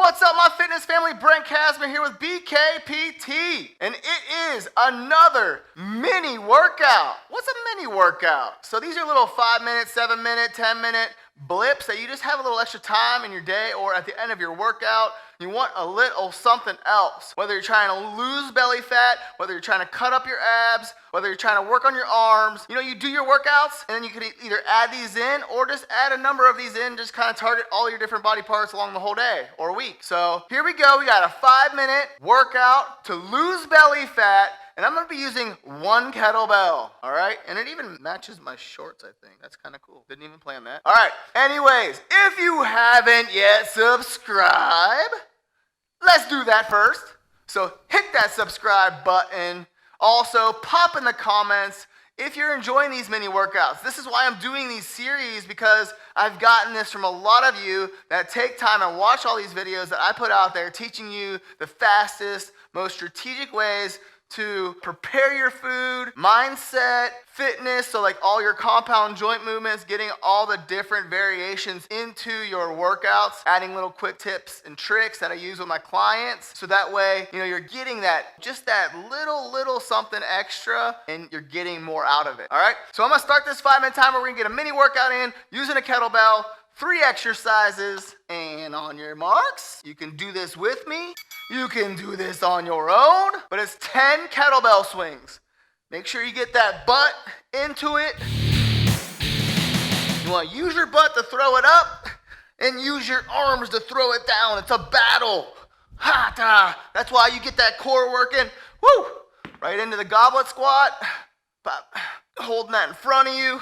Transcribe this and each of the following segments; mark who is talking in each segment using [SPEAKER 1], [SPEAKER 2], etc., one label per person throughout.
[SPEAKER 1] What's up, my fitness family? Brent Kasmer here with BKPT, and it is another mini workout. What's a mini workout? So these are little 5-minute, 7-minute, 10-minute blips that you just have a little extra time in your day or at the end of your workout. You want a little something else. Whether you're trying to lose belly fat, whether you're trying to cut up your abs, whether you're trying to work on your arms. You know, you do your workouts and then you can either add these in or just add a number of these in, just kind of target all your different body parts along the whole day or week. So here we go. We got a 5-minute workout to lose belly fat. And I'm going to be using 1 kettlebell, all right? And it even matches my shorts, I think. That's kind of cool. Didn't even plan that. All right, anyways, if you haven't yet subscribed, let's do that first. So hit that subscribe button. Also, pop in the comments if you're enjoying these mini workouts. This is why I'm doing these series, because I've gotten this from a lot of you that take time and watch all these videos that I put out there teaching you the fastest, most strategic ways to prepare your food, mindset, fitness, so like all your compound joint movements, getting all the different variations into your workouts, adding little quick tips and tricks that I use with my clients. So that way, you know, you're getting that, just that little something extra and you're getting more out of it. All right. So I'm going to start this 5-minute timer. We're going to get a mini workout in using a kettlebell, 3 exercises, and on your marks, you can do this with me. You can do this on your own, but it's 10 kettlebell swings. Make sure you get that butt into it. You want to use your butt to throw it up and use your arms to throw it down. It's a battle. Ha-ta. That's why you get that core working. Woo! Right into the goblet squat. Holding that in front of you.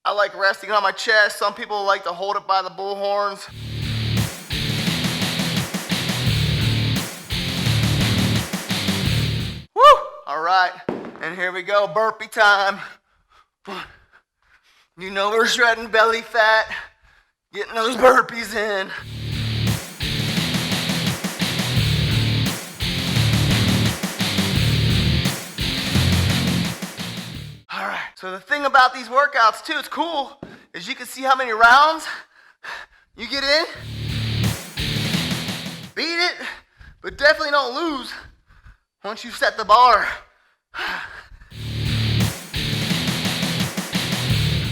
[SPEAKER 1] I like resting on my chest. Some people like to hold it by the bull horns. Woo! All right, and here we go, burpee time. You know we're shredding belly fat, getting those burpees in. All right, so the thing about these workouts too, it's cool, is you can see how many rounds you get in. Beat it, but definitely don't lose once you set the bar.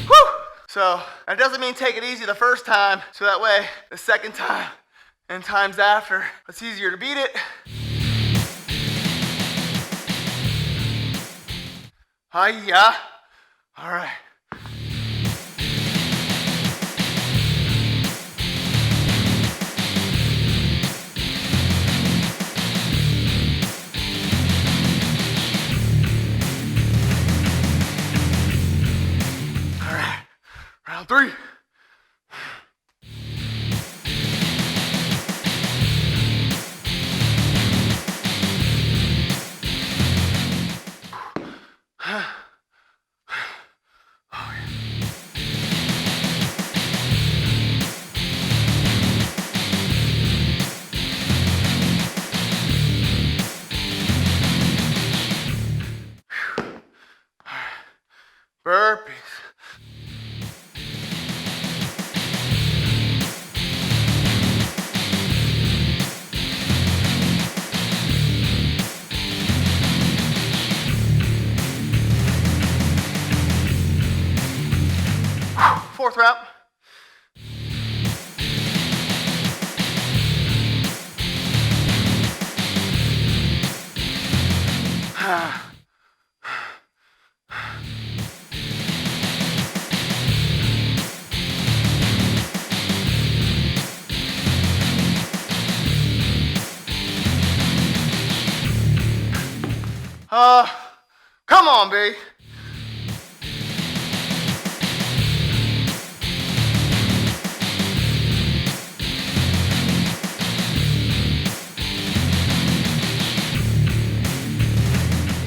[SPEAKER 1] Whew. So that doesn't mean take it easy the first time, so that way the second time and times after, it's easier to beat it. Hiya. All right. Round 3. Burpees. Fourth round. Come on, B.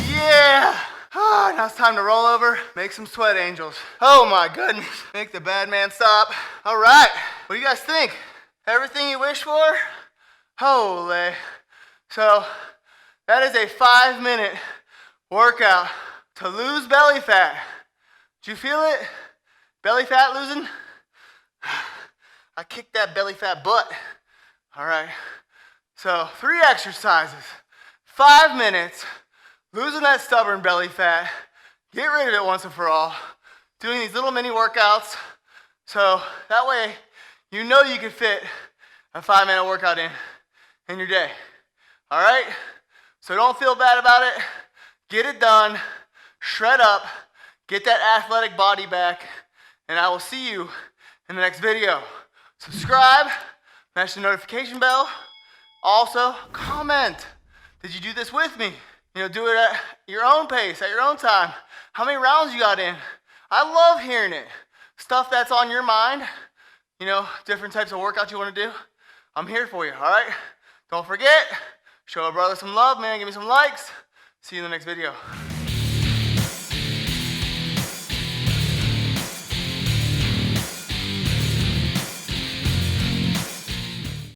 [SPEAKER 1] Yeah. Now it's time to roll over, make some sweat angels. Oh my goodness. Make the bad man stop. All right. What do you guys think? Everything you wish for? Holy. So that is a 5-minute workout to lose belly fat. Do you feel it? Belly fat losing? I kicked that belly fat butt. All right, so 3 exercises, 5 minutes, losing that stubborn belly fat, get rid of it once and for all, doing these little mini workouts, so that way you know you can fit a 5-minute workout in your day. All right, so don't feel bad about it, get it done, shred up, get that athletic body back, and I will see you in the next video. Subscribe, smash the notification bell. Also, comment. Did you do this with me? You know, do it at your own pace, at your own time. How many rounds you got in? I love hearing it. Stuff that's on your mind, you know, different types of workouts you want to do. I'm here for you, all right? Don't forget, show a brother some love, man. Give me some likes. See you in the next video.